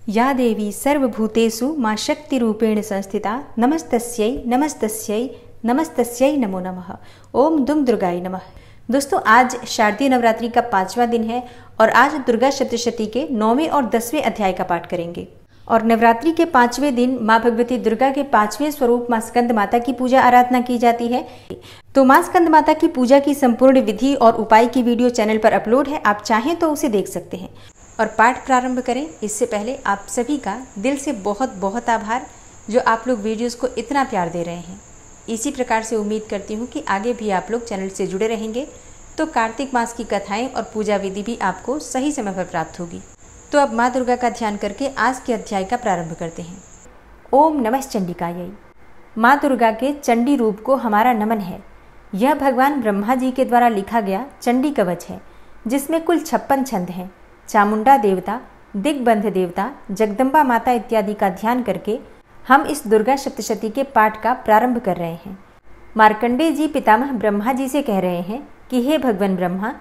या देवी सर्वभूतेषु मां शक्तिरूपेण संस्थिता नमस्तस्यै नमस्तस्यै नमस्तस्यै नमो नमः। ओम दुम दुर्गाय नमः। दोस्तों, आज शारदीय नवरात्रि का 5वां दिन है और आज दुर्गा सप्तशती के 9वें और 10वें अध्याय का पाठ करेंगे। और नवरात्रि के 5वें दिन माँ भगवती दुर्गा के 5वें स्वरूप माँ स्कंद माता की पूजा आराधना की जाती है। तो माँ स्कंद माता की पूजा की संपूर्ण विधि और उपाय की वीडियो चैनल पर अपलोड है, आप चाहें तो उसे देख सकते हैं। और पाठ प्रारंभ करें इससे पहले आप सभी का दिल से बहुत बहुत आभार, जो आप लोग वीडियोस को इतना प्यार दे रहे हैं। इसी प्रकार से उम्मीद करती हूँ कि आगे भी आप लोग चैनल से जुड़े रहेंगे, तो कार्तिक मास की कथाएं और पूजा विधि भी आपको सही समय पर प्राप्त होगी। तो अब माँ दुर्गा का ध्यान करके आज के अध्याय का प्रारंभ करते हैं। ओम नमः चंडिकायै। माँ दुर्गा के चंडी रूप को हमारा नमन है। यह भगवान ब्रह्मा जी के द्वारा लिखा गया चंडी कवच है, जिसमें कुल 56 छंद हैं। चामुंडा देवता, दिग्बंध देवता, जगदम्बा माता इत्यादि का ध्यान करके हम इस दुर्गा सप्तशती के पाठ का प्रारंभ कर रहे हैं। मार्कंडेय जी पितामह ब्रह्मा जी से कह रहे हैं कि हे भगवान ब्रह्मा,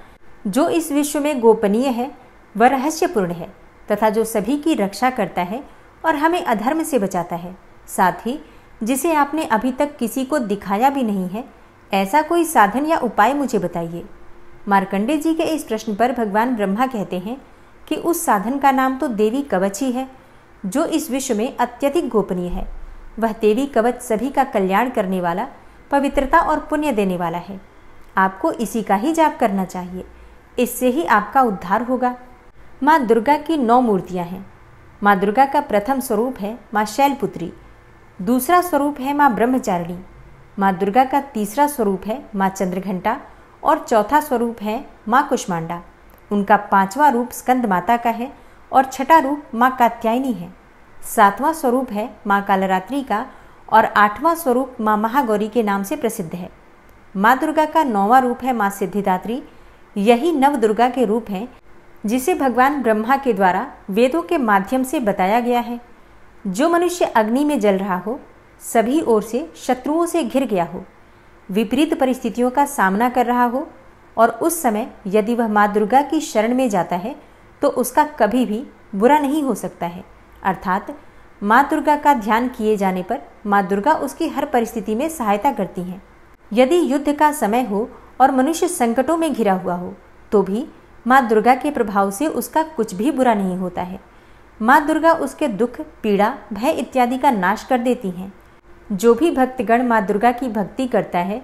जो इस विश्व में गोपनीय है वह रहस्यपूर्ण है तथा जो सभी की रक्षा करता है और हमें अधर्म से बचाता है, साथ ही जिसे आपने अभी तक किसी को दिखाया भी नहीं है, ऐसा कोई साधन या उपाय मुझे बताइए। मार्कंडेय जी के इस प्रश्न पर भगवान ब्रह्मा कहते हैं कि उस साधन का नाम तो देवी कवच ही है, जो इस विश्व में अत्यधिक गोपनीय है। वह देवी कवच सभी का कल्याण करने वाला, पवित्रता और पुण्य देने वाला है। आपको इसी का ही जाप करना चाहिए, इससे ही आपका उद्धार होगा। माँ दुर्गा की 9 मूर्तियाँ हैं। माँ दुर्गा का प्रथम स्वरूप है माँ शैलपुत्री, दूसरा स्वरूप है माँ ब्रह्मचारिणी, माँ दुर्गा का तीसरा स्वरूप है माँ चंद्रघंटा और चौथा स्वरूप है माँ कुष्मांडा। उनका 5वां रूप स्कंद माता का है और छठा रूप माँ कात्यायनी है। 7वां स्वरूप है माँ कालरात्रि का और 8वां स्वरूप माँ महागौरी के नाम से प्रसिद्ध है। माँ दुर्गा का 9वां रूप है माँ सिद्धिदात्री। यही नव दुर्गा के रूप हैं, जिसे भगवान ब्रह्मा के द्वारा वेदों के माध्यम से बताया गया है। जो मनुष्य अग्नि में जल रहा हो, सभी ओर से शत्रुओं से घिर गया हो, विपरीत परिस्थितियों का सामना कर रहा हो और उस समय यदि वह माँ दुर्गा की शरण में जाता है तो उसका कभी भी बुरा नहीं हो सकता है। अर्थात माँ दुर्गा का ध्यान किए जाने पर माँ दुर्गा उसकी हर परिस्थिति में सहायता करती हैं। यदि युद्ध का समय हो और मनुष्य संकटों में घिरा हुआ हो, तो भी माँ दुर्गा के प्रभाव से उसका कुछ भी बुरा नहीं होता है। माँ दुर्गा उसके दुख, पीड़ा, भय इत्यादि का नाश कर देती हैं। जो भी भक्तगण माँ दुर्गा की भक्ति करता है,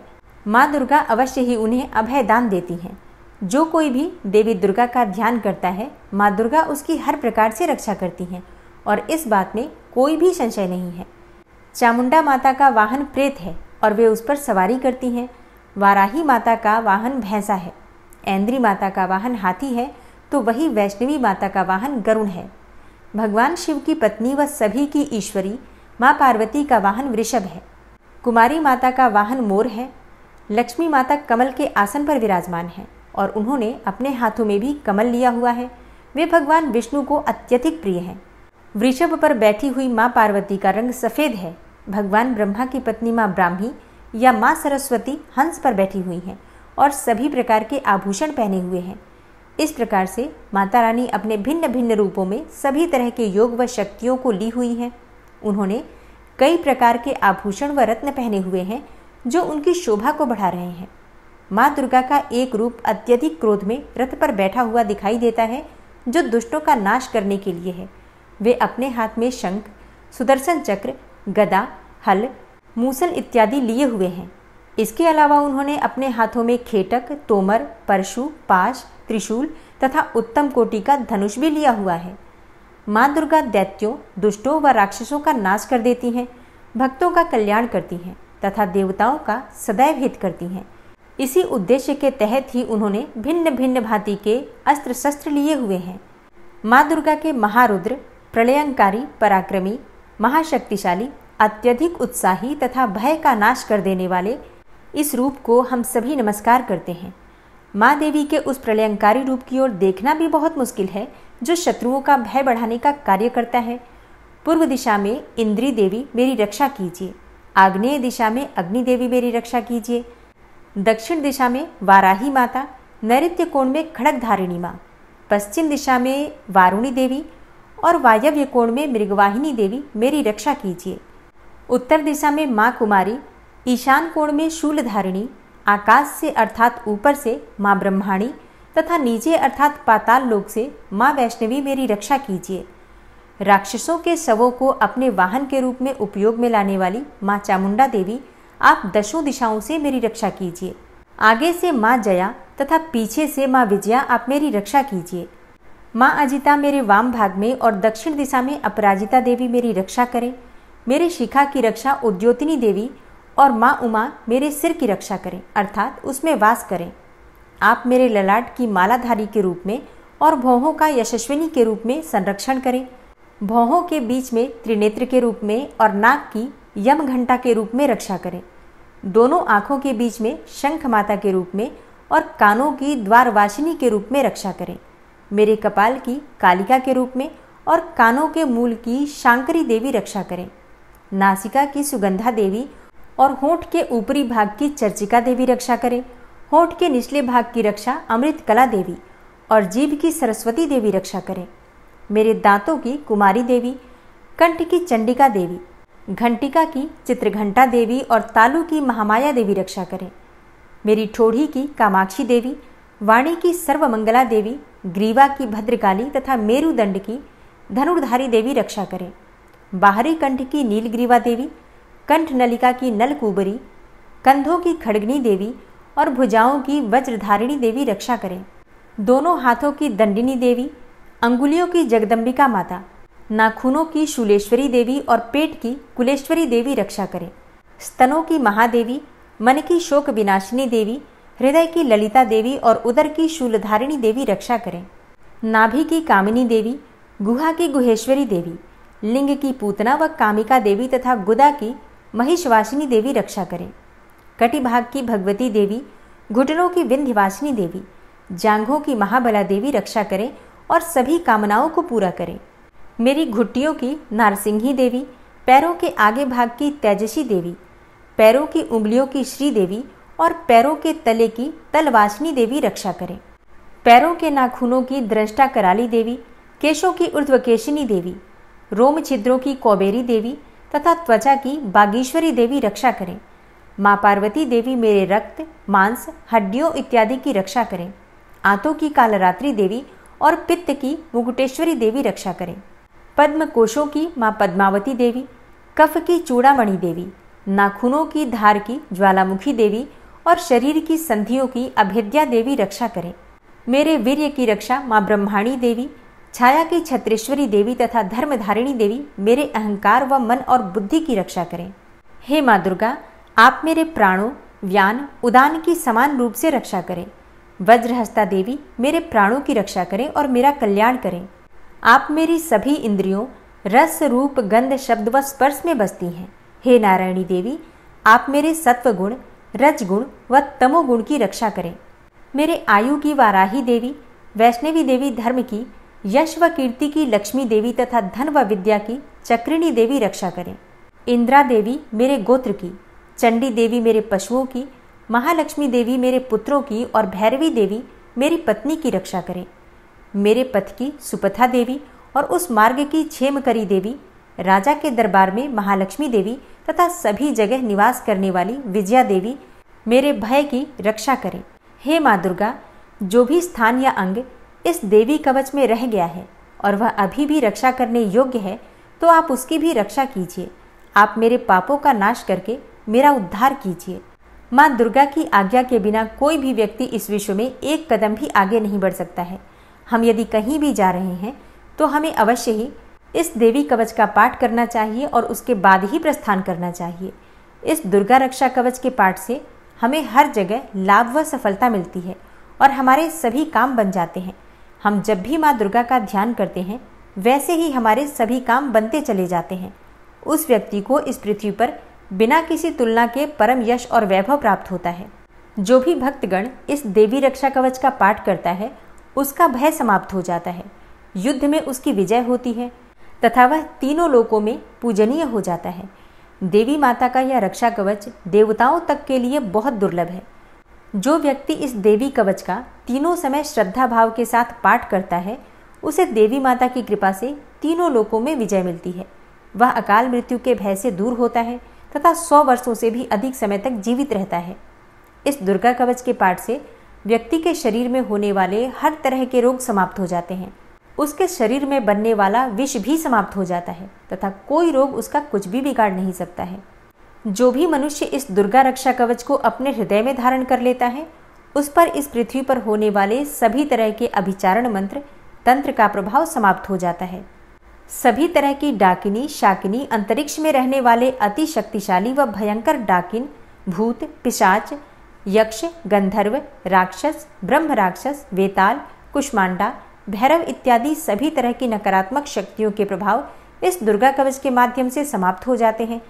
माँ दुर्गा अवश्य ही उन्हें अभय दान देती हैं। जो कोई भी देवी दुर्गा का ध्यान करता है, माँ दुर्गा उसकी हर प्रकार से रक्षा करती हैं और इस बात में कोई भी संशय नहीं है। चामुंडा माता का वाहन प्रेत है और वे उस पर सवारी करती हैं। वाराही माता का वाहन भैंसा है। ऐन्द्री माता का वाहन हाथी है, तो वही वैष्णवी माता का वाहन गरुड़ है। भगवान शिव की पत्नी व सभी की ईश्वरी माँ पार्वती का वाहन वृषभ है। कुमारी माता का वाहन मोर है। लक्ष्मी माता कमल के आसन पर विराजमान है और उन्होंने अपने हाथों में भी कमल लिया हुआ है। वे भगवान विष्णु को अत्यधिक प्रिय हैं। वृषभ पर बैठी हुई माँ पार्वती का रंग सफ़ेद है। भगवान ब्रह्मा की पत्नी माँ ब्राह्मी या माँ सरस्वती हंस पर बैठी हुई हैं और सभी प्रकार के आभूषण पहने हुए हैं। इस प्रकार से माता रानी अपने भिन्न भिन्न रूपों में सभी तरह के योग व शक्तियों को ली हुई हैं। उन्होंने कई प्रकार के आभूषण व रत्न पहने हुए हैं, जो उनकी शोभा को बढ़ा रहे हैं। माँ दुर्गा का एक रूप अत्यधिक क्रोध में रथ पर बैठा हुआ दिखाई देता है, जो दुष्टों का नाश करने के लिए है। वे अपने हाथ में शंख, सुदर्शन चक्र, गदा, हल, मूसल इत्यादि लिए हुए हैं। इसके अलावा उन्होंने अपने हाथों में खेटक, तोमर, परशु, पाश, त्रिशूल तथा उत्तम कोटि का धनुष भी लिया हुआ है। माँ दुर्गा दैत्यों, दुष्टों व राक्षसों का नाश कर देती हैं, भक्तों का कल्याण करती हैं तथा देवताओं का सदैव हित करती हैं। इसी उद्देश्य के तहत ही उन्होंने भिन्न भिन्न भांति के अस्त्र शस्त्र लिए हुए हैं। माँ दुर्गा के महारुद्र, प्रलयंकारी, पराक्रमी, महाशक्तिशाली, अत्यधिक उत्साही तथा भय का नाश कर देने वाले इस रूप को हम सभी नमस्कार करते हैं। माँ देवी के उस प्रलयंकारी रूप की ओर देखना भी बहुत मुश्किल है, जो शत्रुओं का भय बढ़ाने का कार्य करता है। पूर्व दिशा में इंद्री देवी मेरी रक्षा कीजिए, आग्नेय दिशा में अग्नि देवी मेरी रक्षा कीजिए, दक्षिण दिशा में वाराही माता, नैऋत्य कोण में खड़गधारिणी माँ, पश्चिम दिशा में वारुणी देवी और वायव्य कोण में मृगवाहिनी देवी मेरी रक्षा कीजिए। उत्तर दिशा में माँ कुमारी, ईशान कोण में शूलधारिणी, आकाश से अर्थात ऊपर से माँ ब्रह्माणी तथा नीचे अर्थात पाताल लोक से माँ वैष्णवी मेरी रक्षा कीजिए। राक्षसों के शवों को अपने वाहन के रूप में उपयोग में लाने वाली माँ चामुंडा देवी, आप दशों दिशाओं से मेरी रक्षा कीजिए। आगे से माँ जया तथा पीछे से माँ विजया, आप मेरी रक्षा कीजिए। माँ अजिता मेरे वाम भाग में और दक्षिण दिशा में अपराजिता देवी मेरी रक्षा करें। मेरे शिखा की रक्षा उद्योतिनी देवी और माँ उमा मेरे सिर की रक्षा करें, अर्थात उसमें वास करें। आप मेरे ललाट की मालाधारी के रूप में और भौहों का यशस्विनी के रूप में संरक्षण करें। भौहों के बीच में त्रिनेत्र के रूप में और नाक की यम घंटा के रूप में रक्षा करें। दोनों आँखों के बीच में शंख माता के रूप में और कानों की द्वारवासिनी के रूप में रक्षा करें। मेरे कपाल की कालिका के रूप में और कानों के मूल की शांकरी देवी रक्षा करें। नासिका की सुगंधा देवी और होंठ के ऊपरी भाग की चर्चिका देवी रक्षा करें। होंठ के निचले भाग की रक्षा अमृत कला देवी और जीभ की सरस्वती देवी रक्षा करें। मेरे दांतों की कुमारी देवी, कंठ की चंडिका देवी, घंटिका की चित्रघंटा देवी और तालु की महामाया देवी रक्षा करें। मेरी ठोड़ी की कामाक्षी देवी, वाणी की सर्वमंगला देवी, ग्रीवा की भद्रकाली तथा मेरुदंड की धनुर्धारी देवी रक्षा करें। बाहरी कंठ की नीलग्रीवा देवी, कंठ नलिका की नलकूबरी, कंधों की खड़गनी देवी और भुजाओं की वज्रधारिणी देवी रक्षा करें। दोनों हाथों की दंडिनी देवी, अंगुलियों की जगदम्बिका माता, नाखूनों की शूलेश्वरी देवी और पेट की कुलेश्वरी देवी रक्षा करें। स्तनों की महादेवी, मन की शोक विनाशिनी देवी, हृदय की ललिता देवी और उदर की शूलधारिणी देवी रक्षा करें। नाभि की कामिनी देवी, गुहा की गुहेश्वरी देवी, लिंग की पूतना व कामिका देवी तथा गुदा की महिषवासिनी देवी रक्षा करें। कटिभाग की भगवती देवी, घुटनों की विंध्यवासिनी देवी, जांघों की महाबला देवी रक्षा करें और सभी कामनाओं को पूरा करें। मेरी घुट्टियों की नारसिंही देवी, पैरों के आगे भाग की तेजसी देवी, पैरों की उंगलियों की श्री देवी और पैरों के तले की तलवासिनी देवी रक्षा करें। पैरों के नाखूनों की दृष्टा कराली देवी, केशों की ऊर्ध्वकेशिनी देवी, रोम छिद्रों की कौबेरी देवी तथा त्वचा की बागीश्वरी देवी रक्षा करें। माँ पार्वती देवी मेरे रक्त, मांस, हड्डियों इत्यादि की रक्षा करें। आंतों की कालरात्रि देवी और पित्त की मुकुटेश्वरी देवी रक्षा करें। पद्म कोशों की माँ पद्मावती देवी, कफ की चूड़ामणि देवी, नाखूनों की धार की ज्वालामुखी देवी और शरीर की संधियों की अभेद्या देवी रक्षा करें। मेरे वीर्य की रक्षा माँ ब्रह्माणी देवी, छाया की छत्रेश्वरी देवी तथा धर्मधारिणी देवी मेरे अहंकार व मन और बुद्धि की रक्षा करें। हे माँ दुर्गा, आप मेरे प्राणों, व्यान, उदान की समान रूप से रक्षा करें। वज्रहस्ता देवी मेरे प्राणों की रक्षा करें और मेरा कल्याण करें। आप मेरी सभी इंद्रियों, रस, रूप, गंध, शब्द व स्पर्श में बसती हैं। हे नारायणी देवी, आप मेरे सत्वगुण, रजगुण व तमोगुण की रक्षा करें। मेरे आयु की वाराही देवी, वैष्णवी देवी धर्म की, यश व कीर्ति की लक्ष्मी देवी तथा धन व विद्या की चक्रिणी देवी रक्षा करें। इंद्रा देवी मेरे गोत्र की, चंडी देवी मेरे पशुओं की, महालक्ष्मी देवी मेरे पुत्रों की और भैरवी देवी मेरी पत्नी की रक्षा करें। मेरे पथ की सुपथा देवी और उस मार्ग की क्षेमकरी देवी, राजा के दरबार में महालक्ष्मी देवी तथा सभी जगह निवास करने वाली विजया देवी मेरे भय की रक्षा करें। हे माँ दुर्गा, जो भी स्थान या अंग इस देवी कवच में रह गया है और वह अभी भी रक्षा करने योग्य है, तो आप उसकी भी रक्षा कीजिए। आप मेरे पापों का नाश करके मेरा उद्धार कीजिए। माँ दुर्गा की आज्ञा के बिना कोई भी व्यक्ति इस विश्व में एक कदम भी आगे नहीं बढ़ सकता है। हम यदि कहीं भी जा रहे हैं तो हमें अवश्य ही इस देवी कवच का पाठ करना चाहिए और उसके बाद ही प्रस्थान करना चाहिए। इस दुर्गा रक्षा कवच के पाठ से हमें हर जगह लाभ व सफलता मिलती है और हमारे सभी काम बन जाते हैं। हम जब भी माँ दुर्गा का ध्यान करते हैं वैसे ही हमारे सभी काम बनते चले जाते हैं। उस व्यक्ति को इस पृथ्वी पर बिना किसी तुलना के परम यश और वैभव प्राप्त होता है। जो भी भक्तगण इस देवी रक्षा कवच का पाठ करता है उसका भय समाप्त हो जाता है, युद्ध में उसकी विजय होती है तथा वह तीनों लोकों में पूजनीय हो जाता है। देवी माता का यह रक्षा कवच देवताओं तक के लिए बहुत दुर्लभ है। जो व्यक्ति इस देवी कवच का तीनों समय श्रद्धा भाव के साथ पाठ करता है उसे देवी माता की कृपा से तीनों लोकों में विजय मिलती है। वह अकाल मृत्यु के भय से दूर होता है तथा 100 वर्षों से भी अधिक समय तक जीवित रहता है। इस दुर्गा कवच के पाठ से व्यक्ति के शरीर में होने वाले हर तरह के रोग समाप्त हो जाते हैं। उसके शरीर में बनने वाला विष भी समाप्त हो जाता है तथा कोई रोग उसका कुछ भी बिगाड़ नहीं सकता है। जो भी मनुष्य इस दुर्गा रक्षा कवच को अपने हृदय में धारण कर लेता है, उस पर इस पृथ्वी पर होने वाले सभी तरह के अभिचारण मंत्र तंत्र का प्रभाव समाप्त हो जाता है। सभी तरह की डाकिनी शाकिनी, अंतरिक्ष में रहने वाले अति शक्तिशाली व भयंकर डाकिन, भूत, पिशाच, यक्ष, गंधर्व, राक्षस, ब्रह्म राक्षस, वेताल, कुष्मांडा, भैरव इत्यादि सभी तरह की नकारात्मक शक्तियों के प्रभाव इस दुर्गा कवच के माध्यम से समाप्त हो जाते हैं।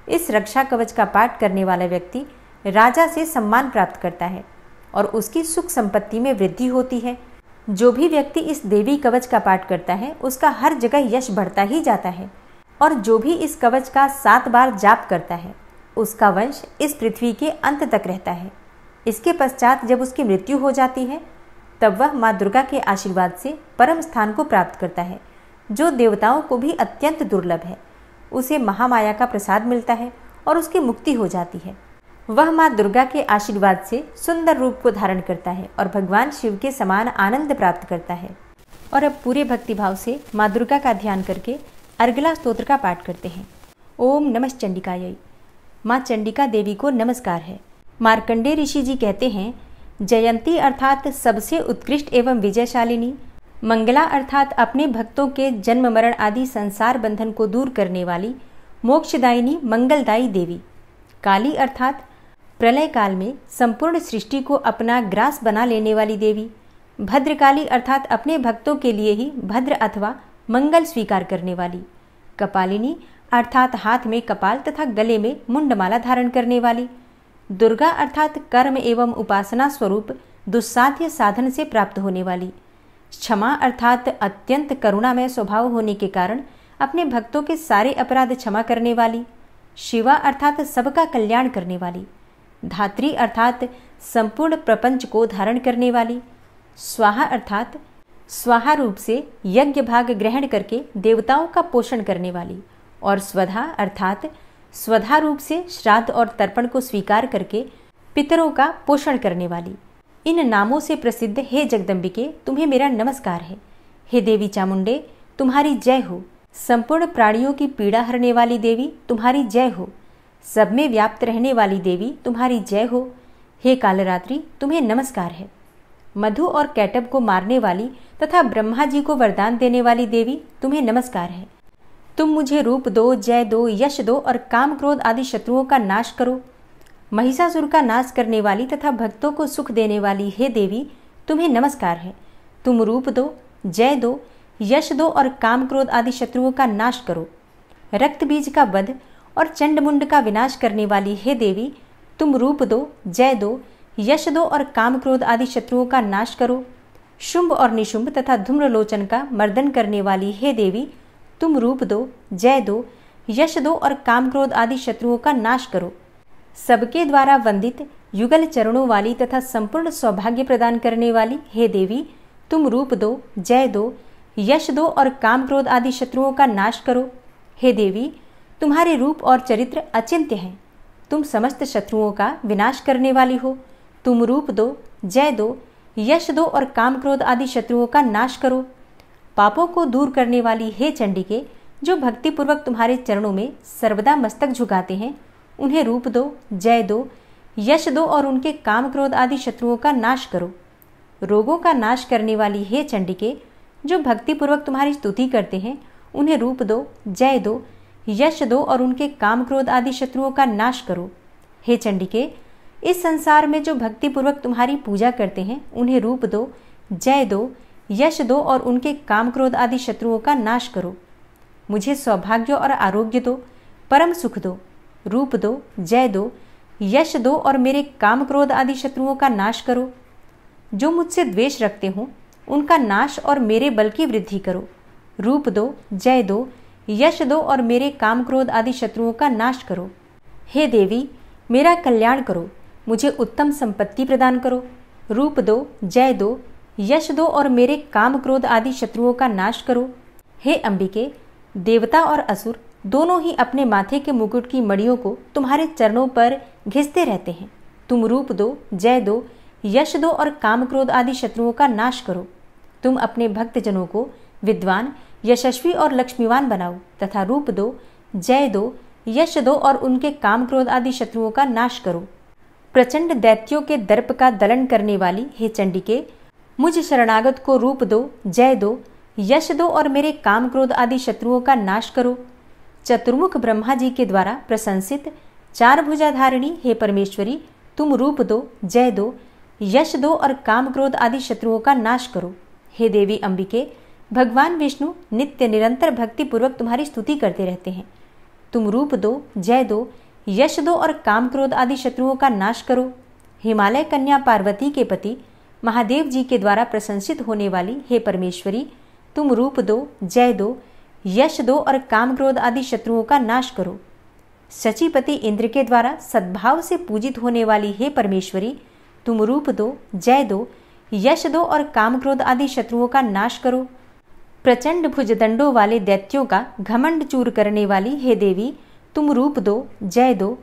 इस रक्षा कवच का पाठ करने वाला व्यक्ति राजा से सम्मान प्राप्त करता है और उसकी सुख संपत्ति में वृद्धि होती है। जो भी व्यक्ति इस देवी कवच का पाठ करता है, उसका हर जगह यश बढ़ता ही जाता है और जो भी इस कवच का 7 बार जाप करता है, उसका वंश इस पृथ्वी के अंत तक रहता है। इसके पश्चात जब उसकी मृत्यु हो जाती है, तब वह माँ दुर्गा के आशीर्वाद से परम स्थान को प्राप्त करता है, जो देवताओं को भी अत्यंत दुर्लभ है। उसे महामाया का प्रसाद मिलता है और उसकी मुक्ति हो जाती है। वह माँ दुर्गा के आशीर्वाद से सुंदर रूप को धारण करता है और भगवान शिव के समान आनंद प्राप्त करता है। और अब पूरे भक्तिभाव से माँ दुर्गा का ध्यान करके अर्गला स्तोत्र का पाठ करते हैं। ओम नमः चंडिकायै। माँ चंडिका देवी को नमस्कार है। मार्कंडेय ऋषि जी कहते हैं, जयंती अर्थात सबसे उत्कृष्ट एवं विजयशालिनी, मंगला अर्थात अपने भक्तों के जन्म मरण आदि संसार बंधन को दूर करने वाली, मोक्षदायिनी मंगलदायी देवी, काली अर्थात प्रलय काल में संपूर्ण सृष्टि को अपना ग्रास बना लेने वाली देवी, भद्रकाली अर्थात अपने भक्तों के लिए ही भद्र अथवा मंगल स्वीकार करने वाली, कपालिनी अर्थात हाथ में कपाल तथा गले में मुंडमाला धारण करने वाली, दुर्गा अर्थात कर्म एवं उपासना स्वरूप दुस्साध्य साधन से प्राप्त होने वाली, क्षमा अर्थात अत्यंत करुणामय स्वभाव होने के कारण अपने भक्तों के सारे अपराध क्षमा करने वाली, शिवा अर्थात सबका कल्याण करने वाली, धात्री अर्थात संपूर्ण प्रपंच को धारण करने वाली, स्वाहा अर्थात स्वाहा रूप से यज्ञ भाग ग्रहण करके देवताओं का पोषण करने वाली, और स्वधा अर्थात स्वधा रूप से श्राद्ध और तर्पण को स्वीकार करके पितरों का पोषण करने वाली। इन नामों से प्रसिद्ध हे जगदम्बिके, तुम्हें मेरा नमस्कार है। हे देवी चामुंडे, तुम्हारी जय हो। संपूर्ण प्राणियों की पीड़ा हरने वाली देवी, तुम्हारी जय हो। सब में व्याप्त रहने वाली देवी, तुम्हारी जय हो। हे कालरात्रि, तुम्हें नमस्कार है। मधु और कैटब को मारने वाली तथा ब्रह्मा जी को वरदान देने वाली देवी, तुम्हें नमस्कार है। तुम मुझे रूप दो, जय दो, यश दो और काम क्रोध आदि शत्रुओं का नाश करो। महिषासुर का नाश करने वाली तथा भक्तों को सुख देने वाली हे देवी, तुम्हें नमस्कार है। तुम रूप दो, जय दो, यश दो और काम क्रोध आदि शत्रुओं का नाश करो। रक्त बीज का वध और चंडमुंड का विनाश करने वाली हे देवी, तुम रूप दो, जय दो, यश दो और काम क्रोध आदि शत्रुओं का नाश करो। शुंभ और निशुंभ तथा धूम्रलोचन का मर्दन करने वाली हे देवी, तुम रूप दो, जय दो, यश दो और काम क्रोध आदि शत्रुओं का नाश करो। सबके द्वारा वंदित युगल चरणों वाली तथा संपूर्ण सौभाग्य प्रदान करने वाली हे देवी, तुम रूप दो, जय दो, यश दो और काम क्रोध आदि शत्रुओं का नाश करो। हे देवी, तुम्हारे रूप और चरित्र अचिंत्य हैं। तुम समस्त शत्रुओं का विनाश करने वाली हो। तुम रूप दो, जय दो, यश दो और काम क्रोध आदि शत्रुओं का नाश करो। पापों को दूर करने वाली हे चंडिके, जो भक्तिपूर्वक तुम्हारे चरणों में सर्वदा मस्तक झुकाते हैं, उन्हें रूप दो, जय दो, यश दो और उनके काम क्रोध आदि शत्रुओं का नाश करो। रोगों का नाश करने वाली हे चंडिके, जो भक्तिपूर्वक तुम्हारी स्तुति करते हैं, उन्हें रूप दो, जय दो, यश दो और उनके काम क्रोध आदि शत्रुओं का नाश करो। हे चंडिके, इस संसार में जो भक्तिपूर्वक तुम्हारी पूजा करते हैं, उन्हें रूप दो, जय दो, यश दो और उनके काम क्रोध आदि शत्रुओं का नाश करो। मुझे सौभाग्य और आरोग्य दो, परम सुख दो। रूप दो, जय दो, यश दो और मेरे काम क्रोध आदि शत्रुओं का नाश करो। जो मुझसे द्वेष रखते हों, उनका नाश और मेरे बल की वृद्धि करो। रूप दो, जय दो, यश दो और मेरे काम क्रोध आदि शत्रुओं का नाश करो। हे देवी, मेरा कल्याण करो, मुझे उत्तम संपत्ति प्रदान करो। रूप दो, जय दो, यश दो और मेरे काम क्रोध आदि शत्रुओं का नाश करो। हे अंबिके, देवता और असुर दोनों ही अपने माथे के मुकुट की मड़ियों को तुम्हारे चरणों पर घिसते रहते हैं। तुम रूप दो, जय दो, यश दो और काम क्रोध आदि शत्रुओं का नाश करो। तुम अपने भक्तजनों को विद्वान, यशस्वी और लक्ष्मीवान बनाओ तथा रूप दो, जय दो, यश दो और उनके काम क्रोध आदि शत्रुओं का नाश करो। प्रचंड दैत्यों के दर्प का दलन करने वाली हे चंडिके, मुझ शरणागत को रूप दो, जय दो, यश दो और मेरे काम क्रोध आदि शत्रुओं का नाश करो। चतुर्मुख ब्रह्मा जी के द्वारा प्रशंसित चार भुजाधारिणी हे परमेश्वरी, तुम रूप दो, जय दो, यश दो और काम क्रोध आदि शत्रुओं का नाश करो। हे देवी अंबिके, भगवान विष्णु नित्य निरंतर भक्ति पूर्वक तुम्हारी स्तुति करते रहते हैं। तुम रूप दो, जय दो, यश दो और काम क्रोध आदि शत्रुओं का नाश करो। हिमालय कन्या पार्वती के पति महादेव जी के द्वारा प्रशंसित होने वाली हे परमेश्वरी, तुम रूप दो, जय दो, यश दो और काम क्रोध आदि शत्रुओं का नाश करो। शचीपति इंद्र के द्वारा सद्भाव से पूजित होने वाली हे परमेश्वरी, तुम रूप दो, जय दो, यश दो और काम क्रोध आदि शत्रुओं का नाश करो। प्रचंड भुजदंडों वाले दैत्यों का घमंड चूर करने वाली हे देवी, तुम रूप दो, जय दो,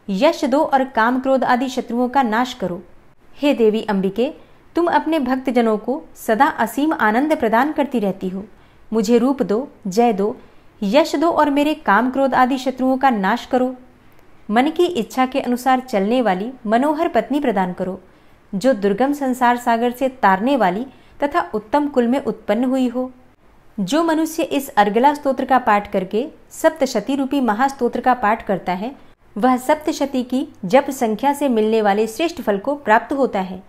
यश दो और काम क्रोध आदि शत्रुओं का नाश करो। हे देवी अंबिके, तुम अपने भक्तजनों को सदा असीम आनंद प्रदान करती रहती हो। मुझे रूप दो, जय दो, यश दो और मेरे काम क्रोध आदि शत्रुओं का नाश करो। मन की इच्छा के अनुसार चलने वाली मनोहर पत्नी प्रदान करो, जो दुर्गम संसार सागर से तारने वाली तथा उत्तम कुल में उत्पन्न हुई हो। जो मनुष्य इस अर्गला स्तोत्र का पाठ करके सप्तशती रूपी महास्तोत्र का पाठ करता है, वह सप्तशती की जप संख्या से मिलने वाले श्रेष्ठ फल को प्राप्त होता है।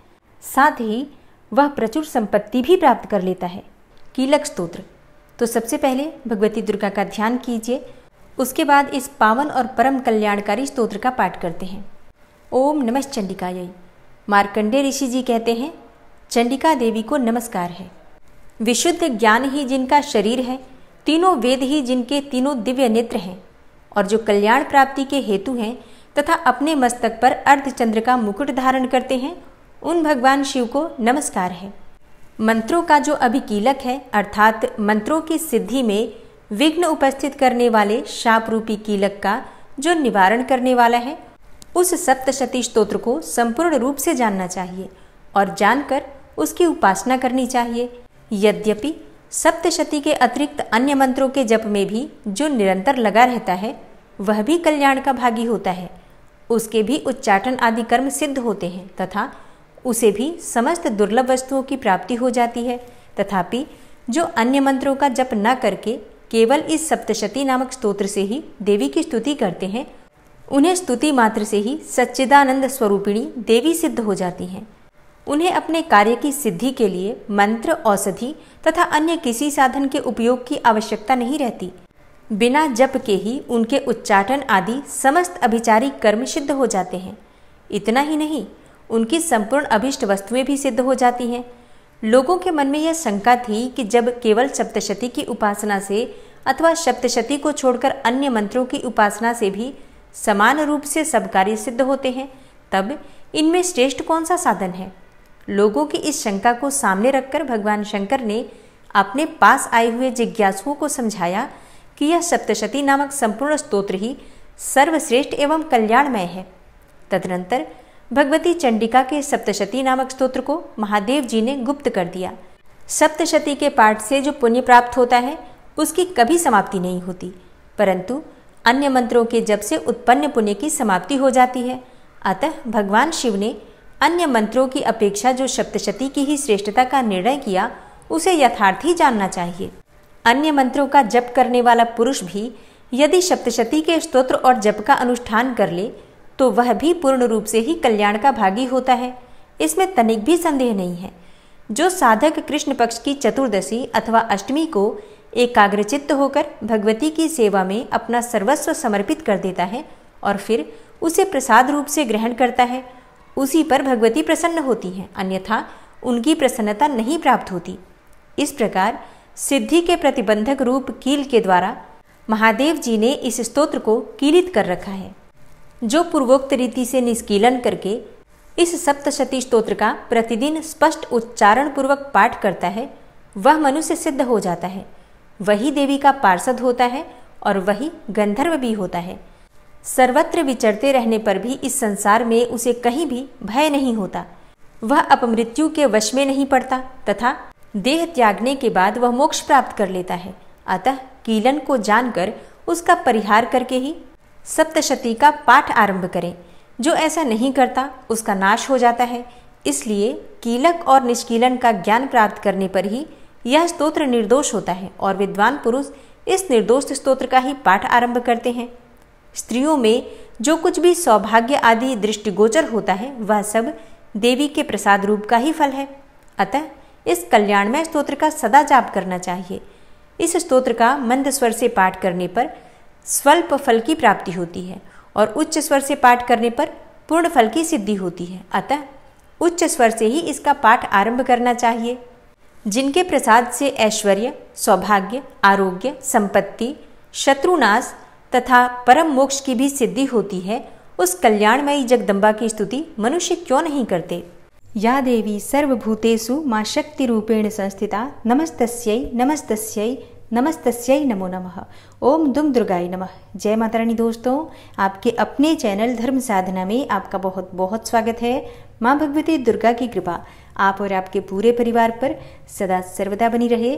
साथ ही वह प्रचुर संपत्ति भी प्राप्त कर लेता है। कीलक स्तोत्र। तो सबसे पहले भगवती दुर्गा का ध्यान कीजिए, उसके बाद इस पावन और परम कल्याणकारी स्तोत्र का पाठ करते हैं। ओम नमः चंडिकायै। मार्कंडेय ऋषि जी कहते हैं, चंडिका देवी को नमस्कार है। विशुद्ध ज्ञान ही जिनका शरीर है, तीनों वेद ही जिनके तीनों दिव्य नेत्र हैं, और जो कल्याण प्राप्ति के हेतु हैं तथा अपने मस्तक पर अर्धचंद्र का मुकुट धारण करते हैं, उन भगवान शिव को नमस्कार है। मंत्रों का जो अभिकीलक है, अर्थात मंत्रों की सिद्धि में विघ्न उपस्थित करने वाले शाप रूपी कीलक का जो निवारण करने वाला है, उस सप्तशती स्तोत्र को संपूर्ण रूप से जानना चाहिए और जानकर उसकी उपासना करनी चाहिए। यद्यपि सप्तशती के अतिरिक्त अन्य मंत्रों के जप में भी जो निरंतर लगा रहता है, वह भी कल्याण का भागी होता है। उसके भी उच्चाटन आदि कर्म सिद्ध होते हैं तथा उसे भी समस्त दुर्लभ वस्तुओं की प्राप्ति हो जाती है। तथापि जो अन्य मंत्रों का जप न करके केवल इस सप्तशती नामक स्तोत्र से ही देवी की स्तुति करते हैं, उन्हें स्तुति मात्र से ही सच्चिदानंद स्वरूपिणी देवी सिद्ध हो जाती हैं। उन्हें अपने कार्य की सिद्धि के लिए मंत्र, औषधि तथा अन्य किसी साधन के उपयोग की आवश्यकता नहीं रहती। बिना जप के ही उनके उच्चाटन आदि समस्त अभिचारिक कर्म सिद्ध हो जाते हैं। इतना ही नहीं, उनकी संपूर्ण अभिष्ट वस्तुएं भी सिद्ध हो जाती हैं। लोगों के मन में यह शंका थी कि जब केवल सप्तशती की उपासना से अथवा सप्तशती को छोड़कर अन्य मंत्रों की उपासना से भी समान रूप से सब कार्य सिद्ध होते हैं, तब इनमें श्रेष्ठ कौन सा साधन है। लोगों की इस शंका को सामने रखकर भगवान शंकर ने अपने पास आए हुए जिज्ञासुओं को समझाया कि यह सप्तशती नामक संपूर्ण स्तोत्र ही सर्वश्रेष्ठ एवं कल्याणमय है। तदनंतर भगवती चंडिका के सप्तशती नामक स्तोत्र को महादेव जी ने गुप्त कर दिया। सप्तशती के पाठ से जो पुण्य प्राप्त होता है, उसकी कभी समाप्ति नहीं होती, परंतु अन्य मंत्रों के जप से उत्पन्न पुण्य की समाप्ति हो जाती है। अतः भगवान शिव ने अन्य मंत्रों की अपेक्षा जो सप्तशती की ही श्रेष्ठता का निर्णय किया, उसे यथार्थ ही जानना चाहिए। अन्य मंत्रों का जप करने वाला पुरुष भी यदि सप्तशती के स्तोत्र और जप का अनुष्ठान कर ले, तो वह भी पूर्ण रूप से ही कल्याण का भागी होता है। इसमें तनिक भी संदेह नहीं है। जो साधक कृष्ण पक्ष की चतुर्दशी अथवा अष्टमी को एकाग्रचित्त होकर भगवती की सेवा में अपना सर्वस्व समर्पित कर देता है और फिर उसे प्रसाद रूप से ग्रहण करता है, उसी पर भगवती प्रसन्न होती हैं, अन्यथा उनकी प्रसन्नता नहीं प्राप्त होती। इस प्रकार सिद्धि के प्रतिबंधक रूप कील के द्वारा महादेव जी ने इस स्तोत्र को कीलित कर रखा है। जो पूर्वोक्त रीति से निष्कीलन करके इस सप्तशती स्तोत्र का प्रतिदिन स्पष्ट उच्चारण पूर्वक पाठ करता है, वह मनुष्य सिद्ध हो जाता है। वही देवी का पार्षद होता है और वही गंधर्व भी होता है। सर्वत्र विचरते रहने पर भी इस संसार में उसे कहीं भी भय नहीं होता। वह अपमृत्यु के वश में नहीं पड़ता तथा देह त्यागने के बाद वह मोक्ष प्राप्त कर लेता है। अतः कीलन को जानकर उसका परिहार करके ही सप्तशती का पाठ आरंभ करें। जो ऐसा नहीं करता उसका नाश हो जाता है। इसलिए कीलक और निष्कीलन का ज्ञान प्राप्त करने पर ही यह स्तोत्र निर्दोष होता है और विद्वान पुरुष इस निर्दोष स्तोत्र का ही पाठ आरंभ करते हैं। स्त्रियों में जो कुछ भी सौभाग्य आदि दृष्टिगोचर होता है वह सब देवी के प्रसाद रूप का ही फल है। अतः इस कल्याणमय स्तोत्र का सदा जाप करना चाहिए। इस स्तोत्र का मंद स्वर से पाठ करने पर स्वल्प फल की प्राप्ति होती है और उच्च स्वर से पाठ करने पर पूर्ण फल की सिद्धि होती है। अतः उच्च स्वर से ही इसका पाठ आरंभ करना चाहिए। जिनके प्रसाद से ऐश्वर्य, सौभाग्य, आरोग्य, संपत्ति, शत्रुनाश तथा परम मोक्ष की भी सिद्धि होती है, उस कल्याणमयी जगदम्बा की स्तुति मनुष्य क्यों नहीं करते। या देवी सर्वभूतेषु मां शक्ति रूपेण संस्थिता नमस्तस्यै नमस्तस्यै नमस्तस्यै नमो नमः। ओम दुम दुर्गाय नमः। जय माता रानी। दोस्तों, आपके अपने चैनल धर्म साधना में आपका बहुत बहुत स्वागत है। माँ भगवती दुर्गा की कृपा आप और आपके पूरे परिवार पर सदा सर्वदा बनी रहे।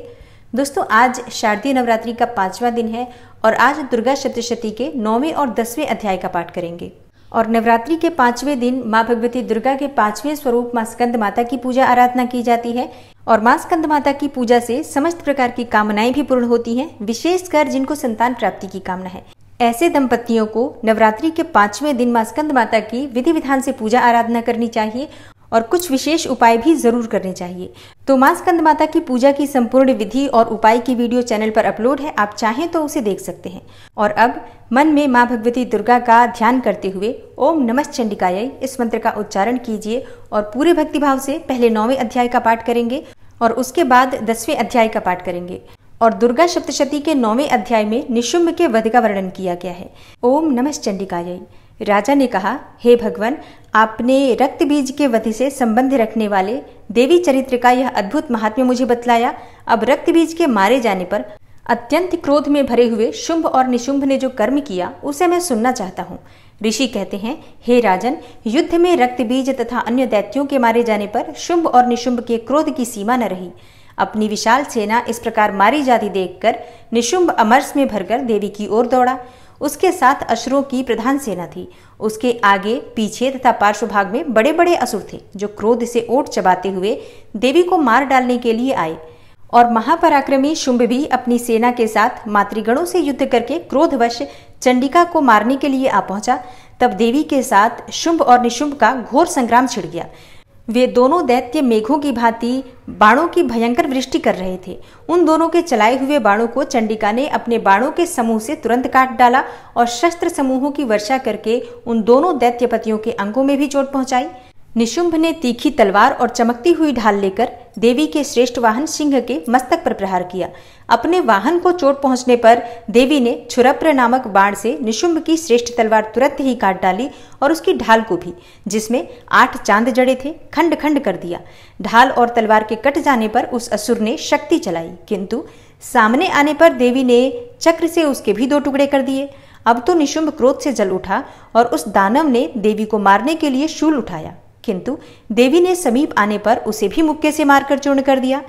दोस्तों, आज शारदीय नवरात्रि का 5वां दिन है और आज दुर्गा सप्तशती के 9वें और 10वें अध्याय का पाठ करेंगे। और नवरात्रि के 5वें दिन माँ भगवती दुर्गा के 5वें स्वरूप माँ स्कंद माता की पूजा आराधना की जाती है और माँ स्कंद माता की पूजा से समस्त प्रकार की कामनाएं भी पूर्ण होती हैं, विशेषकर जिनको संतान प्राप्ति की कामना है। ऐसे दंपतियों को नवरात्रि के 5वें दिन माँ स्कंद माता की विधि विधान से पूजा आराधना करनी चाहिए और कुछ विशेष उपाय भी जरूर करने चाहिए। तो माँ स्कंद माता की पूजा की संपूर्ण विधि और उपाय की वीडियो चैनल पर अपलोड है, आप चाहें तो उसे देख सकते हैं। और अब मन में माँ भगवती दुर्गा का ध्यान करते हुए ओम नमः चंडिकायै इस मंत्र का उच्चारण कीजिए और पूरे भक्तिभाव से पहले 9वें अध्याय का पाठ करेंगे और उसके बाद 10वें अध्याय का पाठ करेंगे। और दुर्गा सप्तशती के 9वें अध्याय में निशुंभ के वध का वर्णन किया गया है। ओम नमः चंडिकायै। राजा ने कहा, हे भगवान, आपने रक्त बीज के वध से संबंध रखने वाले देवी चरित्र का यह अद्भुत महात्म्य मुझे बतलाया। अब रक्त बीज के मारे जाने पर अत्यंत क्रोध में भरे हुए शुंभ और निशुंभ ने जो कर्म किया उसे मैं सुनना चाहता हूँ। ऋषि कहते हैं, हे राजन, युद्ध में रक्त बीज तथा अन्य दैत्यों के मारे जाने पर शुंभ और निशुंभ के क्रोध की सीमा न रही। अपनी विशाल सेना इस प्रकार मारी जाती देखकर निशुंभ अमरस में भरकर देवी की ओर दौड़ा। उसके साथ असुरों की प्रधान सेना थी। उसके आगे, पीछे तथा पार्श्व भाग में बड़े बड़े असुर थे जो क्रोध से ओट चबाते हुए देवी को मार डालने के लिए आए। और महापराक्रमी शुंभ भी अपनी सेना के साथ मातृगणों से युद्ध करके क्रोधवश चंडिका को मारने के लिए आ पहुंचा। तब देवी के साथ शुंभ और निशुंभ का घोर संग्राम छिड़ गया। वे दोनों दैत्य मेघों की भांति बाणों की भयंकर वृष्टि कर रहे थे। उन दोनों के चलाए हुए बाणों को चंडिका ने अपने बाणों के समूह से तुरंत काट डाला और शस्त्र समूहों की वर्षा करके उन दोनों दैत्यपतियों के अंगों में भी चोट पहुंचाई। निशुंभ ने तीखी तलवार और चमकती हुई ढाल लेकर देवी के श्रेष्ठ वाहन सिंह के मस्तक पर प्रहार किया। अपने वाहन को चोट पहुंचने पर देवी ने छुरप्र नामक बाण से निशुंभ की श्रेष्ठ तलवार तुरंत ही काट डाली और उसकी ढाल को भी, जिसमें 8 चांद जड़े थे, खंड खंड कर दिया। ढाल और तलवार के कट जाने पर उस असुर ने शक्ति चलाई, किंतु सामने आने पर देवी ने चक्र से उसके भी 2 टुकड़े कर दिए। अब तो निशुंभ क्रोध से जल उठा और उस दानव ने देवी को मारने के लिए शूल उठाया, किंतु देवी ने समीप आने पर उसे भी मुक्के से मारकर चूर्ण कर दिया।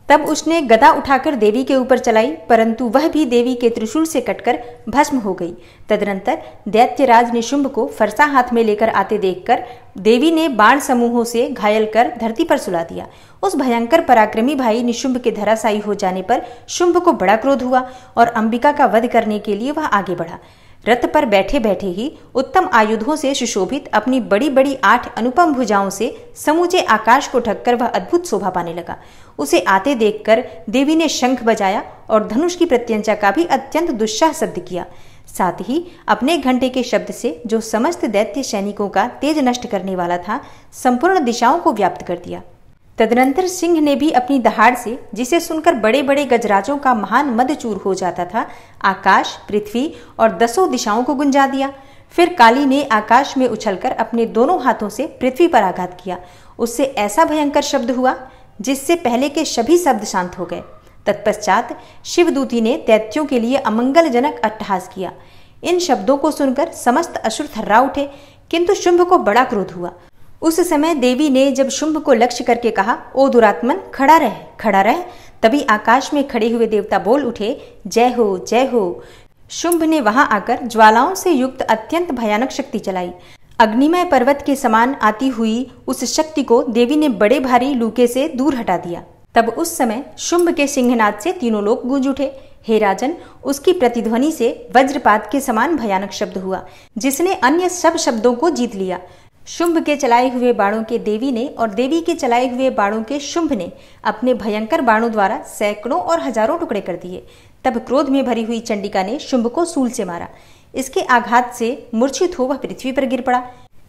तब उसने गदा उठाकर देवी के ऊपर चलाई, परंतु वह भी देवी के त्रिशूल से कटकर भस्म हो गई। तदनंतर दैत्यराज निशुंभ को फरसा हाथ में लेकर आते देखकर देवी ने बाण समूहों से घायल कर धरती पर सुला दिया। उस भयंकर पराक्रमी भाई निशुंभ के धराशायी हो जाने पर शुंभ को बड़ा क्रोध हुआ और अंबिका का वध करने के लिए वह आगे बढ़ा। रथ पर बैठे बैठे ही उत्तम आयुधों से सुशोभित अपनी बड़ी बड़ी 8 अनुपम भुजाओं से समूचे आकाश को ढककर वह अद्भुत शोभा पाने लगा। उसे आते देखकर देवी ने शंख बजाया और धनुष की प्रत्यंचा का भी अत्यंत दुस्साह शब्द किया। साथ ही अपने घंटे के शब्द से जो समस्त दैत्य सैनिकों का तेज नष्ट करने वाला था, संपूर्ण दिशाओं को व्याप्त कर दिया। तदनंतर सिंह ने भी अपनी दहाड़ से, जिसे सुनकर बड़े बड़े गजराजों का महान मदचूर हो जाता था, आकाश, पृथ्वी और 10 दिशाओं को गुंजा दिया। फिर काली ने आकाश में उछलकर अपने दोनों हाथों से पृथ्वी पर आघात किया। उससे ऐसा भयंकर शब्द हुआ जिससे पहले के सभी शब्द शांत हो गए। तत्पश्चात शिवदूती ने दैत्यों के लिए अमंगलजनक अट्टहास किया। इन शब्दों को सुनकर समस्त असुर थर्रा उठे, किंतु शुंभ को बड़ा क्रोध हुआ। उस समय देवी ने जब शुंभ को लक्ष्य करके कहा, ओ दुरात्मन, खड़ा रह, खड़ा रह, तभी आकाश में खड़े हुए देवता बोल उठे, जय हो, जय हो। शुंभ ने वहां आकर ज्वालाओं से युक्त अत्यंत भयानक शक्ति चलाई। अग्निमय पर्वत के समान आती हुई उस शक्ति को देवी ने बड़े भारी लूके से दूर हटा दिया। तब उस समय शुंभ के सिंहनाद से तीनों लोग गूंज उठे। हे राजन, उसकी प्रतिध्वनि से वज्रपात के समान भयानक शब्द हुआ, जिसने अन्य सब शब्दों को जीत लिया। शुंभ के चलाए हुए बाणों के देवी ने और देवी के चलाए हुए बाणों के शुंभ ने अपने भयंकर बाणों द्वारा सैकड़ों और हजारों टुकड़े कर दिए। तब क्रोध में भरी हुई चंडिका ने शुंभ को सूल से मारा। इसके आघात से मूर्छित हो वह पृथ्वी पर गिर पड़ा।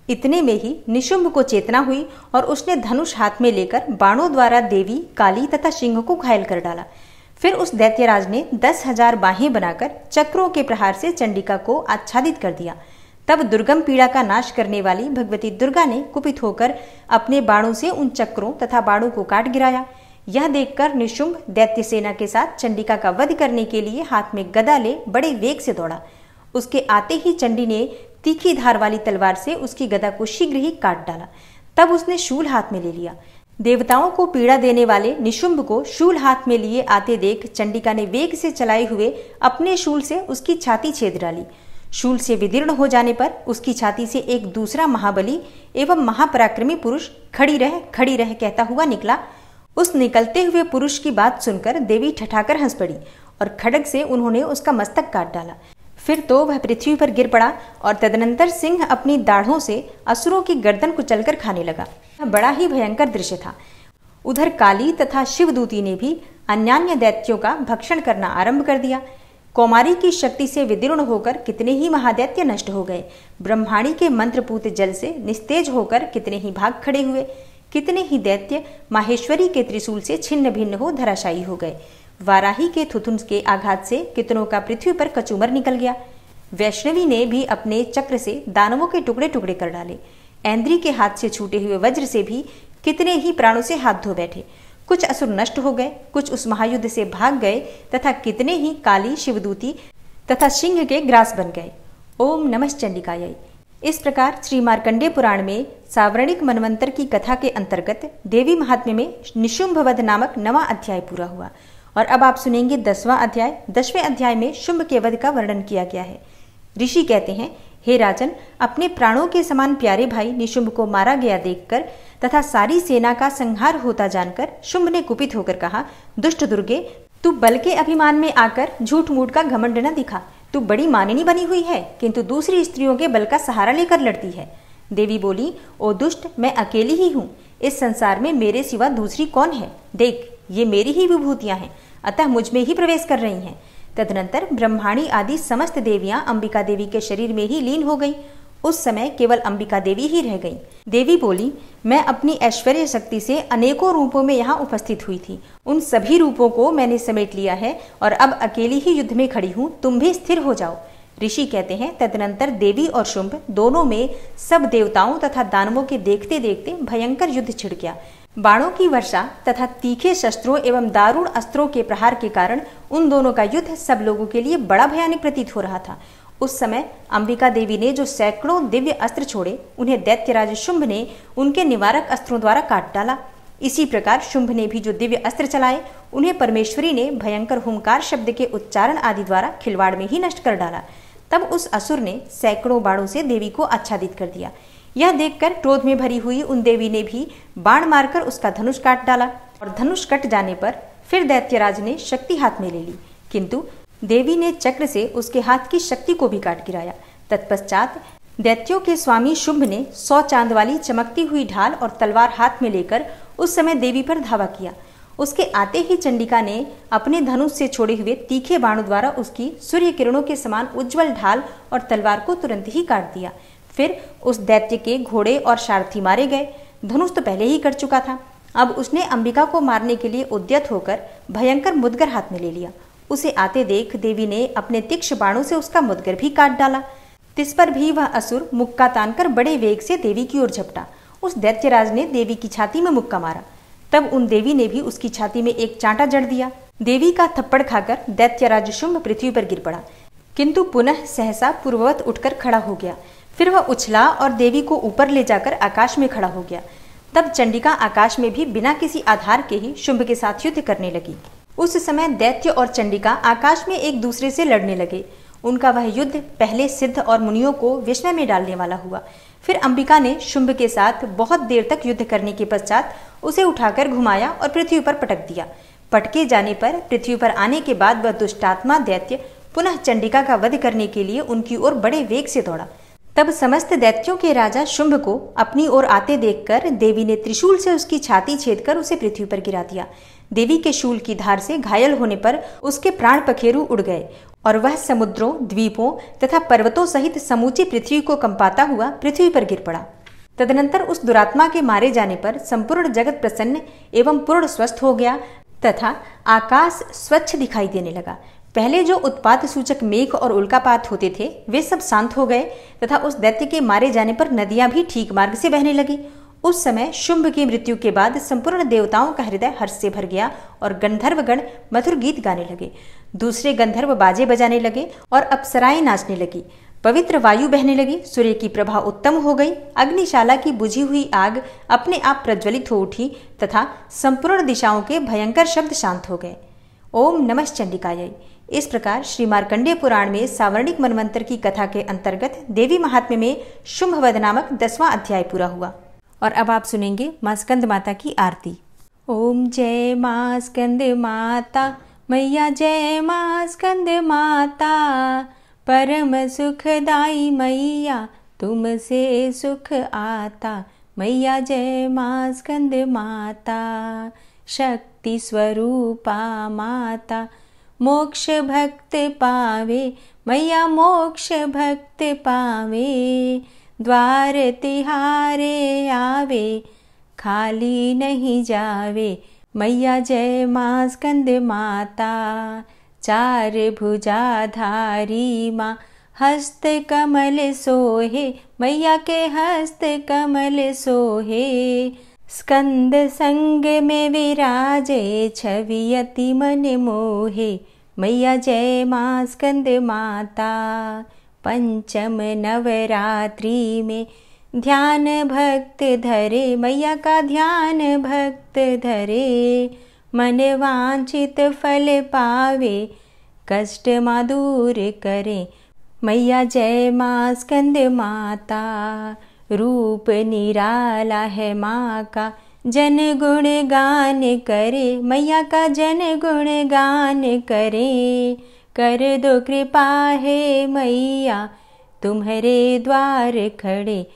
इतने में ही निशुंभ को चेतना हुई और उसने धनुष हाथ में लेकर बाणों द्वारा देवी, काली तथा सिंह को घायल कर डाला। फिर उस दैत्यराज ने 10,000 बाहें बनाकर चक्रों के प्रहार से चंडिका को आच्छादित कर दिया। तब दुर्गम पीड़ा का नाश करने वाली भगवती दुर्गा ने कुपित होकर अपने बाणों से उन चक्रों तथा बाणों को काट गिराया। यह देखकर निशुंभ दैत्य सेना के साथ चंडिका का वध करने के लिए हाथ में गदा ले बड़े वेग से दौड़ा। उसके आते ही चंडी ने तीखी धार वाली तलवार से उसकी गदा को शीघ्र ही काट डाला। तब उसने शूल हाथ में ले लिया। देवताओं को पीड़ा देने वाले निशुंभ को शूल हाथ में लिए आते देख चंडिका ने वेग से चलाए हुए अपने शूल से उसकी छाती छेद डाली। शूल से विदीर्ण हो जाने पर उसकी छाती से एक दूसरा महाबली एवं महापराक्रमी पुरुष खड़ी रह कहता हुआ निकला। उस निकलते हुए पुरुष की बात सुनकर देवी ठठाकर हंस पड़ी और खड्ग से उन्होंने उसका मस्तक काट डाला। फिर तो वह पृथ्वी पर गिर पड़ा और तदनंतर सिंह अपनी दाढ़ों से असुरों की गर्दन कुचलकर खाने लगा। बड़ा ही भयंकर दृश्य था। उधर काली तथा शिवदूती ने भी अन्यान्य दैत्यों का भक्षण करना आरंभ कर दिया। कौमारी की शक्ति से विदीर्ण होकर कितने ही महादैत्य नष्ट हो गए। ब्रह्माणी के मंत्रपूत जल से निस्तेज होकर कितने ही भाग खड़े हुए। कितने ही दैत्य माहेश्वरी के त्रिशूल से छिन्न भिन्न हो धराशायी हो गए। वाराही के थुथुन के आघात से कितनों का पृथ्वी पर कचूमर निकल गया। वैष्णवी ने भी अपने चक्र से दानवों के टुकड़े टुकड़े कर डाले। ऐन्द्री के हाथ से छूटे हुए वज्र से भी कितने ही प्राणों से हाथ धो बैठे। कुछ असुर नष्ट हो गए, कुछ उस महायुद्ध से भाग गए तथा कितने ही काली, शिवदूती तथा सिंह के ग्रास बन गए। ओम नमः चंडिकायै। इस प्रकार श्री मार्कंडेय पुराण में सावर्णिक मनवंतर की कथा के अंतर्गत देवी महात्म्य में निशुंभ वध नामक 9वां अध्याय पूरा हुआ। और अब आप सुनेंगे 10वां अध्याय। 10वें अध्याय में शुंभ के वध का वर्णन किया गया है। ऋषि कहते हैं, हे राजन, अपने प्राणों के समान प्यारे भाई निशुंभ को मारा गया देखकर तथा सारी सेना का संहार होता जानकर शुंभ ने कुपित होकर कहा, दुष्ट दुर्गे, तू बल के अभिमान में आकर झूठ मूठ का घमंड न दिखा। तू बड़ी मानिनी बनी हुई है, किंतु दूसरी स्त्रियों के बल का सहारा लेकर लड़ती है। देवी बोली, ओ दुष्ट, मैं अकेली ही हूँ। इस संसार में मेरे सिवा दूसरी कौन है? देख, ये मेरी ही विभूतियां हैं, अतः मुझ में ही प्रवेश कर रही हैं। तदनंतर ब्रह्माणी आदि समस्त देवियां अंबिका देवी के शरीर में ही लीन हो गई। उस समय केवल अंबिका देवी ही रह गई। देवी बोली, मैं अपनी ऐश्वर्य शक्ति से अनेकों रूपों में यहाँ उपस्थित हुई थी। उन सभी रूपों को मैंने समेट लिया है और अब अकेली ही युद्ध में खड़ी हूँ। तुम भी स्थिर हो जाओ। ऋषि कहते हैं, तदनंतर देवी और शुंभ दोनों में सब देवताओं तथा दानवों के देखते देखते भयंकर युद्ध छिड़ गया। बाणों की वर्षा तथा तीखे शस्त्रों एवं दारुण अस्त्रों के प्रहार के कारण उन दोनों का युद्ध सब लोगों के लिए बड़ा भयानक प्रतीत हो रहा था। उस समय अंबिका देवी ने जो सैकड़ों दिव्य अस्त्र छोड़े, उन्हें दैत्यराज शुंभ ने उनके निवारक अस्त्रों द्वारा काट डाला। इसी प्रकार शुंभ ने भी जो दिव्य अस्त्र चलाए, उन्हें परमेश्वरी ने भयंकर हुंकार शब्द के उच्चारण आदि द्वारा खिलवाड़ में ही नष्ट कर डाला। तब उस असुर ने सैकड़ों बाणों से देवी को आच्छादित कर दिया। यह देखकर क्रोध में भरी हुई उन देवी ने भी बाण मारकर उसका धनुष काट डाला और धनुष कट जाने पर फिर दैत्यराज ने शक्ति हाथ में ले ली, किंतु देवी ने चक्र से उसके हाथ की शक्ति को भी काट गिराया। तत्पश्चात दैत्यों के स्वामी शुंभ ने 100 चांद वाली चमकती हुई ढाल और तलवार हाथ में लेकर उस समय देवी पर धावा किया। उसके आते ही चंडिका ने अपने धनुष से छोड़े हुए तीखे बाणों द्वारा उसकी सूर्य किरणों के समान उज्जवल ढाल और तलवार को तुरंत ही काट दिया। फिर उस दैत्य के घोड़े और सारथी मारे गए। धनुष तो पहले ही कट चुका था। अब उसने अंबिका को मारने के लिए उद्यत होकर भयंकर मुदगर हाथ में ले लिया। उसे आते देख देवी ने अपने तीक्ष्ण बाणों से उसका मुदगर भी काट डाला। तिस पर भी वह असुर मुक्का तानकर बड़े वेग से देवी की ओर झपटा। उस दैत्यराज ने देवी की छाती में मुक्का मारा। तब उन देवी ने भी उसकी छाती में एक चांटा जड़ दिया। देवी का थप्पड़ खाकर दैत्यराज शुंभ पृथ्वी पर गिर पड़ा, किंतु पुनः सहसा पूर्ववत उठकर खड़ा हो गया। फिर वह उछला और देवी को ऊपर ले जाकर आकाश में खड़ा हो गया। तब चंडिका आकाश में भी बिना किसी आधार के ही शुंभ के साथ युद्ध करने लगी। उस समय दैत्य और चंडिका आकाश में एक दूसरे से लड़ने लगे। उनका वह युद्ध पहले सिद्ध और मुनियों को विस्मय में डालने वाला हुआ। फिर अंबिका ने शुंभ के साथ बहुत देर तक युद्ध करने के पश्चात उसे उठाकर घुमाया और पृथ्वी पर पटक दिया। पटके जाने पर पृथ्वी पर आने के बाद वह दुष्टात्मा दैत्य पुनः चंडिका का वध करने के लिए उनकी ओर बड़े वेग से दौड़ा। तब समस्त दैत्यों के राजा शुंभ को अपनी ओर आते देखकर देवी ने त्रिशूल से उसकी छाती छेदकर उसे पृथ्वी पर गिरा दिया। देवी के शूल की धार से घायल होने पर उसके प्राण पखेरु उड़ गए और वह समुद्रों, द्वीपों तथा पर्वतों सहित समूची पृथ्वी को कंपाता हुआ पृथ्वी पर गिर पड़ा। तदनंतर उस दुरात्मा के मारे जाने पर संपूर्ण जगत प्रसन्न एवं पूर्ण स्वस्थ हो गया तथा आकाश स्वच्छ दिखाई देने लगा। पहले जो उत्पात सूचक मेघ और उल्कापात होते थे वे सब शांत हो गए तथा उस दैत्य के मारे जाने पर नदियां भी ठीक मार्ग से बहने लगी। उस समय शुंभ की मृत्यु के बाद संपूर्ण देवताओं का हृदय हर्ष से भर गया और गंधर्वगण मधुर गीत गाने लगे। दूसरे गंधर्व बाजे बजाने लगे और अप्सराएं नाचने लगी। पवित्र वायु बहने लगी। सूर्य की प्रभा उत्तम हो गई। अग्निशाला की बुझी हुई आग अपने आप प्रज्वलित हो उठी तथा संपूर्ण दिशाओं के भयंकर शब्द शांत हो गए। ओम नमः चंडिकायै। इस प्रकार श्री मार्कंडेय पुराण में सावर्णिक मनवंतर की कथा के अंतर्गत देवी महात्म्य में शुंभवध नामक 10वां अध्याय पूरा हुआ। और अब आप सुनेंगे मां स्कंद माता की आरती। ओम जय मां स्कंद माता मैया, जय मां स्कंद माता, परम सुखदाई मैया तुमसे सुख आता। मैया जय मां स्कंद माता, शक्ति स्वरूपा माता, मोक्ष भक्त पावे मैया मोक्ष भक्त पावे। द्वार तिहारे आवे खाली नहीं जावे। मैया जय मां स्कंद माता, चार भुजाधारी माँ हस्त कमल सोहे। मैया के हस्त कमल सोहे। स्कंद संग में विराजे छवि अति मन मोहे। मैया जय मां स्कंद माता, पंचम नवरात्रि में ध्यान भक्त धरे। मैया का ध्यान भक्त धरे। मन वांछित फल पावे, कष्ट माँ दूर करे। मैया जय मां स्कंद माता, रूप निराला है माँ का, जन गुण गान करे। मैया का जन गुण गान करे। कर दो कृपा है मैया तुम्हारे द्वार खड़े।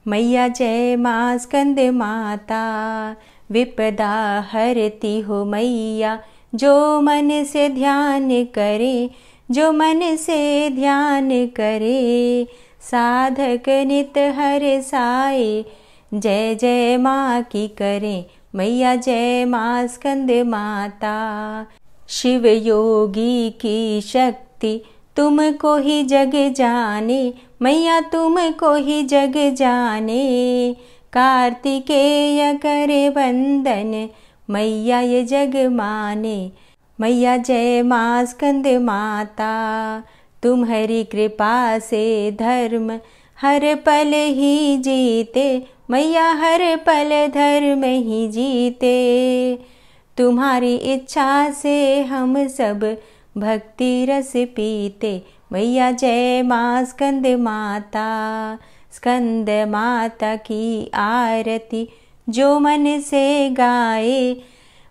मैया जय मां स्कंद माता, विपदा हरती हो मैया जो मन से ध्यान करे। जो मन से ध्यान करे, साधक नित हर साए। जय जय माँ की करे। मैया जय मां स्कंद माता, शिव योगी की शक्ति तुमको ही जग जाने। मैया तुमको ही जग जाने। कार्तिकेय करे वंदन, मैया ये जग माने। मैया जय मां स्कंद माता, तुम्हारी कृपा से धर्म हर पल ही जीते। मैया हर पल धर्म ही जीते। तुम्हारी इच्छा से हम सब भक्ति रस पीते। मैया जय मां स्कंद माता, स्कंद माता की आरती जो मन से गाए।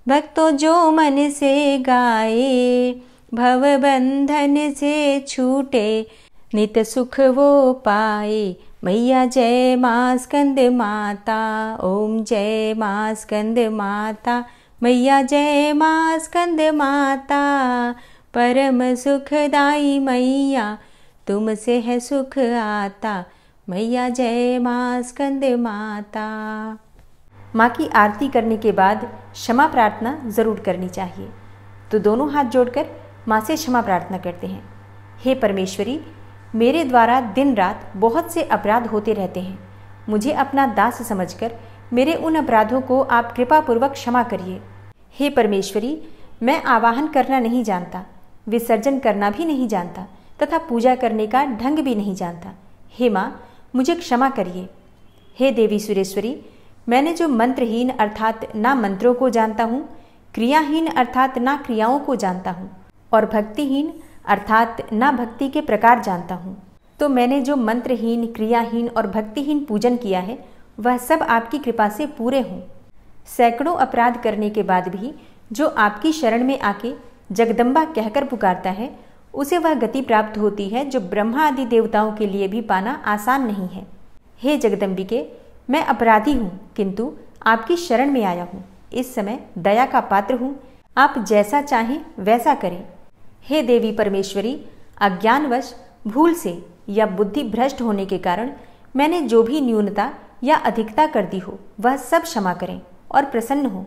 भक्तों जो मन से गाए, भव बंधन से छूटे, नित सुख वो पाए। मैया जय मां स्कंद माता। ओम जय मां स्कंद माता, मैया जय मां स्कंद माता, परम सुखदाई मैया तुमसे है सुख आता। मैया जय मां स्कंद माता। माँ की आरती करने के बाद क्षमा प्रार्थना जरूर करनी चाहिए। तो दोनों हाथ जोड़कर माँ से क्षमा प्रार्थना करते हैं। हे परमेश्वरी, मेरे द्वारा दिन रात बहुत से अपराध होते रहते हैं। मुझे अपना दास समझकर मेरे उन अपराधों को आप कृपापूर्वक क्षमा करिए। हे परमेश्वरी, मैं आवाहन करना नहीं जानता, विसर्जन करना भी नहीं जानता तथा पूजा करने का ढंग भी नहीं जानता। हे माँ, मुझे क्षमा करिए। हे देवी सुरेश्वरी, मैंने जो मंत्रहीन अर्थात ना मंत्रों को जानता हूँ, क्रियाहीन अर्थात ना क्रियाओं को जानता हूँ और भक्तिहीन अर्थात ना भक्ति के प्रकार जानता हूँ, तो मैंने जो मंत्रहीन, क्रियाहीन और भक्तिहीन पूजन किया है वह सब आपकी कृपा से पूरे हों। सैकड़ों अपराध करने के बाद भी जो आपकी शरण में आके जगदम्बा कहकर पुकारता है, उसे वह गति प्राप्त होती है जो ब्रह्मा आदि देवताओं के लिए भी पाना आसान नहीं है। हे जगदम्बिके, मैं अपराधी हूँ किंतु आपकी शरण में आया हूँ। इस समय दया का पात्र हूँ, आप जैसा चाहें वैसा करें। हे देवी परमेश्वरी, अज्ञानवश, भूल से या बुद्धि भ्रष्ट होने के कारण मैंने जो भी न्यूनता या अधिकता कर दी हो वह सब क्षमा करें और प्रसन्न हो।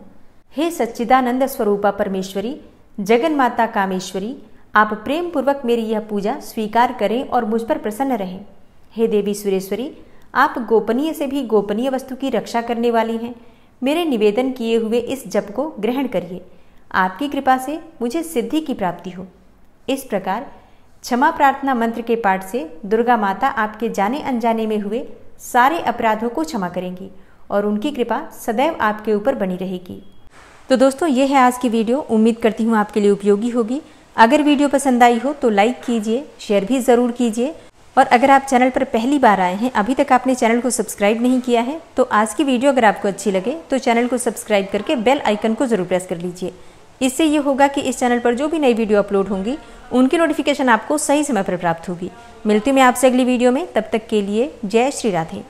हे सच्चिदानंद स्वरूपा परमेश्वरी, जगन माता कामेश्वरी, आप प्रेम पूर्वक मेरी यह पूजा स्वीकार करें और मुझ पर प्रसन्न रहें। हे देवी सुरेश्वरी, आप गोपनीय से भी गोपनीय वस्तु की रक्षा करने वाली हैं। मेरे निवेदन किए हुए इस जप को ग्रहण करिए। आपकी कृपा से मुझे सिद्धि की प्राप्ति हो। इस प्रकार क्षमा प्रार्थना मंत्र के पाठ से दुर्गा माता आपके जाने अनजाने में हुए सारे अपराधों को क्षमा करेंगी और उनकी कृपा सदैव आपके ऊपर बनी रहेगी। तो दोस्तों, ये है आज की वीडियो। उम्मीद करती हूँ आपके लिए उपयोगी होगी। अगर वीडियो पसंद आई हो तो लाइक कीजिए, शेयर भी ज़रूर कीजिए और अगर आप चैनल पर पहली बार आए हैं, अभी तक आपने चैनल को सब्सक्राइब नहीं किया है, तो आज की वीडियो अगर आपको अच्छी लगे तो चैनल को सब्सक्राइब करके बेल आइकन को ज़रूर प्रेस कर लीजिए। इससे ये होगा कि इस चैनल पर जो भी नई वीडियो अपलोड होंगी उनकी नोटिफिकेशन आपको सही समय पर प्राप्त होगी। मिलती हूँ मैं आपसे अगली वीडियो में, तब तक के लिए जय श्री राधे।